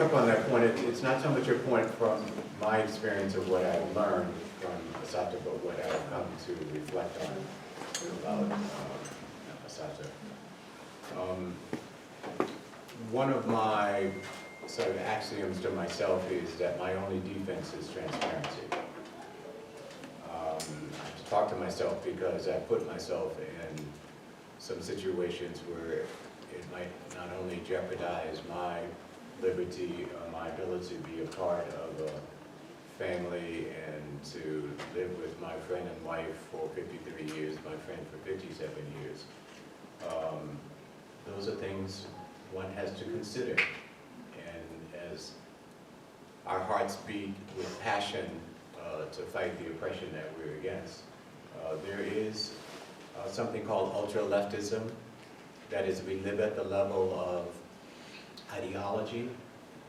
up on that point, it's not so much a point from my experience of what I've learned from Assata, but what I've come to reflect on about Assata. One of my sort of axioms to myself is that my only defense is transparency. I talk to myself because I put myself in some situations where it might not only jeopardize my liberty or my ability to be a part of a family and to live with my friend and wife for 53 years, my friend for 57 years. Those are things one has to consider. And as our hearts beat with passion to fight the oppression that we're against, there is something called ultra-leftism. That is, we live at the level of ideology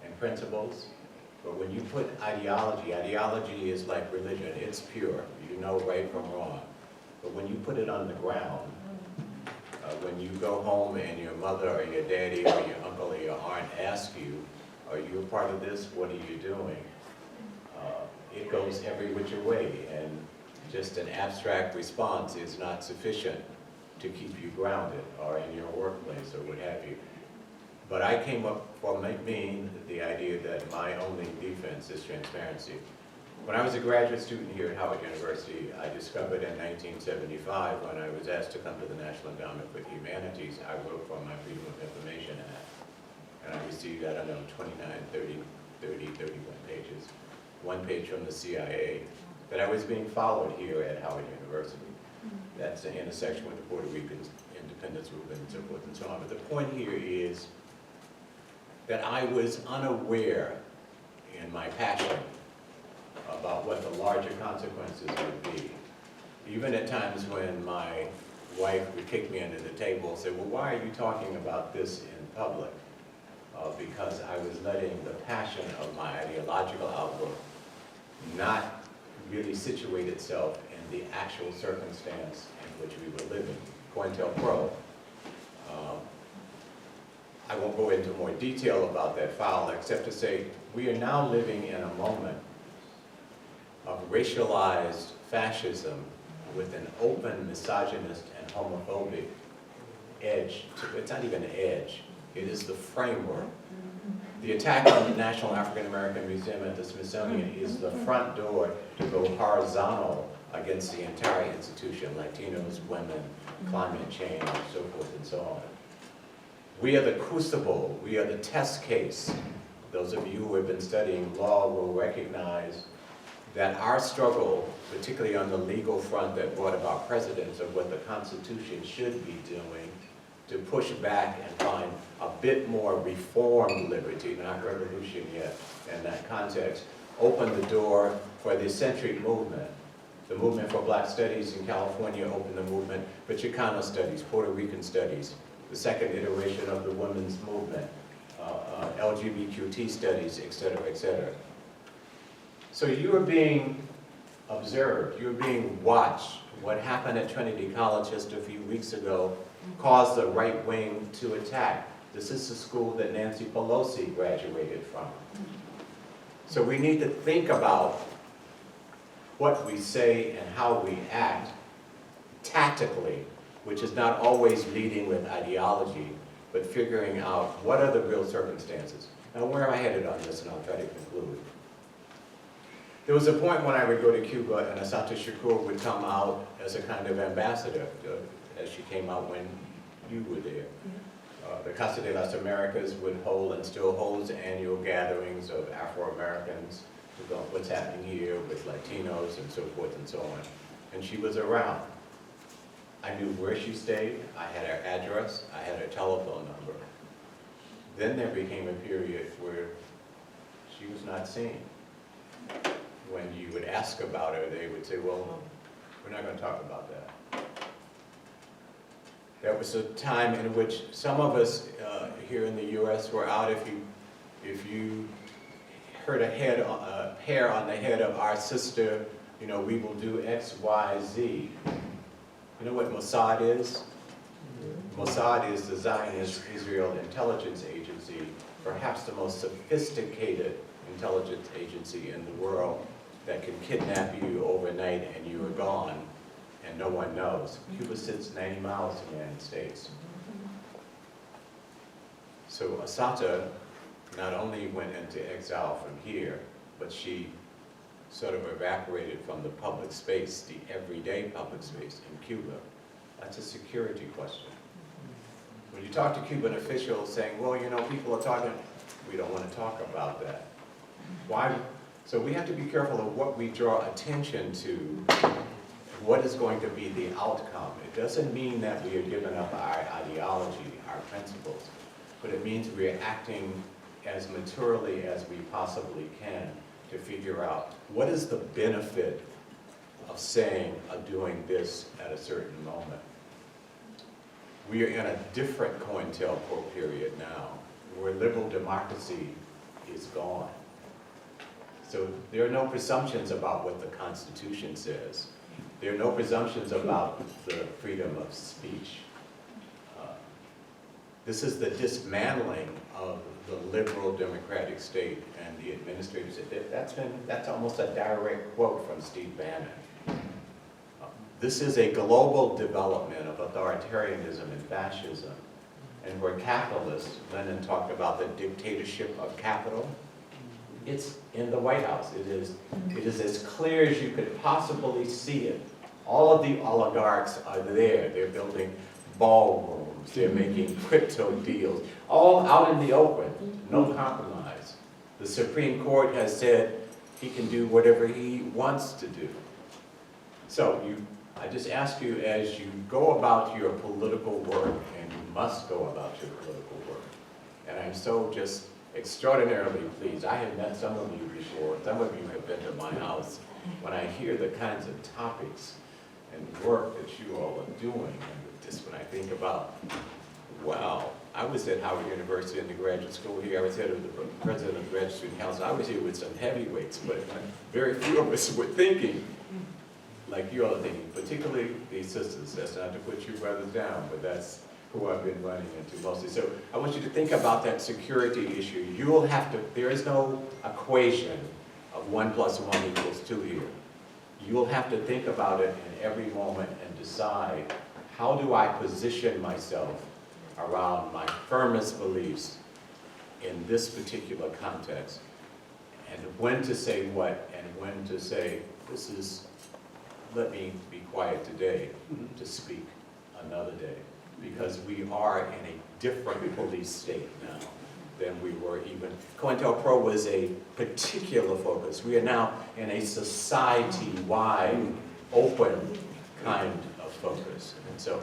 and principles. But when you put ideology is like religion. It's pure. You know right from wrong. But when you put it on the ground, when you go home and your mother or your daddy or your uncle or your aunt ask you, are you a part of this? What are you doing? It goes every which way, and just an abstract response is not sufficient to keep you grounded or in your workplace or what have you. But I came up for me the idea that my only defense is transparency. When I was a graduate student here at Howard University, I discovered in 1975, when I was asked to come to the National Endowment for the Humanities, I wrote for my Freedom of Information Act. And I received, I don't know, 29, 30, 31 pages. One page from the CIA, that I was being followed here at Howard University. That's the intersection with the Puerto Rican independence movement and so forth and so on. But the point here is that I was unaware in my passion about what the larger consequences would be. Even at times when my wife would kick me under the table and say, well, why are you talking about this in public? Because I was letting the passion of my ideological outlook not really situate itself in the actual circumstance in which we were living. COINTELPRO. I won't go into more detail about that file except to say we are now living in a moment of racialized fascism with an open misogynist and homophobic edge. It's not even an edge, it is the framework. The attack on the National African American Museum at the Smithsonian is the front door to go horizontal against the entire institution, Latinos, women, climate change, and so forth and so on. We are the crucible, we are the test case. Those of you who have been studying law will recognize that our struggle, particularly on the legal front that brought about precedents of what the Constitution should be doing, to push back and find a bit more reformed liberty, not revolution yet, in that context, opened the door for the eccentric movement. The movement for Black Studies in California opened the movement for Chicano Studies, Puerto Rican Studies, the second iteration of the women's movement, LGBTQ Studies, et cetera, et cetera. So you are being observed, you're being watched. What happened at Trinity College just a few weeks ago caused the right wing to attack. This is the school that Nancy Pelosi graduated from. So we need to think about what we say and how we act tactically, which is not always leading with ideology, but figuring out what are the real circumstances. Now, where am I headed on this, and I'll try to conclude. There was a point when I would go to Cuba and Assata Shakur would come out as a kind of ambassador, as she came out when you were there. The Casa de las Americas would hold and still holds annual gatherings of Afro-Americans about what's happening here with Latinos and so forth and so on. And she was around. I knew where she stayed, I had her address, I had her telephone number. Then there became a period where she was not seen. When you would ask about her, they would say, well, we're not going to talk about that. That was a time in which some of us here in the U.S. were out. If you heard a hair on the head of our sister, you know, we will do X, Y, Z. You know what Mossad is? Mossad is the Zionist Israel intelligence agency perhaps the most sophisticated intelligence agency in the world that can kidnap you overnight and you are gone and no one knows. Cuba sits 90 miles from the United States. So Assata not only went into exile from here, but she sort of evaporated from the public space, the everyday public space in Cuba. That's a security question. When you talk to Cuban officials saying, well, you know, people are talking, we don't want to talk about that. Why? So we have to be careful of what we draw attention to, what is going to be the outcome. It doesn't mean that we are giving up our ideology, our principles, but it means we are acting as maturely as we possibly can to figure out what is the benefit of saying or doing this at a certain moment. We are in a different COINTELPRO period now, where liberal democracy is gone. So there are no presumptions about what the Constitution says. There are no presumptions about the freedom of speech. This is the dismantling of the liberal democratic state and the administrators. That's almost a direct quote from Steve Bannon. This is a global development of authoritarianism and fascism. And where capitalists, Lenin talked about the dictatorship of capital, it's in the White House. It is as clear as you could possibly see it. All of the oligarchs are there. They're building ballrooms. They're making crypto deals. All out in the open. No compromise. The Supreme Court has said he can do whatever he wants to do. So I just ask you, as you go about your political work, and you must go about your political work, and I'm so just extraordinarily pleased. I have met some of you before. Some of you have been to my house. When I hear the kinds of topics and work that you all are doing, and just when I think about, wow, I was at Howard University in the graduate school here. I was head of the president of the graduate student council. I was here with some heavyweights, but very few of us were thinking like you all are thinking, particularly these sisters. That's not to put you brothers down, but that's who I've been running into mostly. So I want you to think about that security issue. You will have to, there is no equation of 1 + 1 = 2 here. You will have to think about it in every moment and decide, how do I position myself around my firmest beliefs in this particular context, and when to say what, and when to say, this is, let me be quiet today to speak another day, because we are in a different police state now than we were even. COINTELPRO was a particular focus. We are now in a society-wide, open kind of focus. And so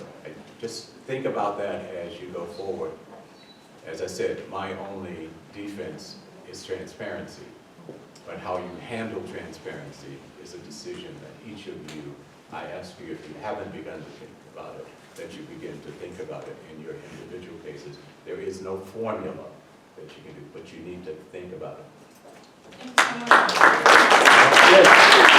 just think about that as you go forward. As I said, my only defense is transparency. But how you handle transparency is a decision that each of you, I ask you, if you haven't begun to think about it, that you begin to think about it in your individual cases. There is no formula that you can do, but you need to think about it. Thanks so much.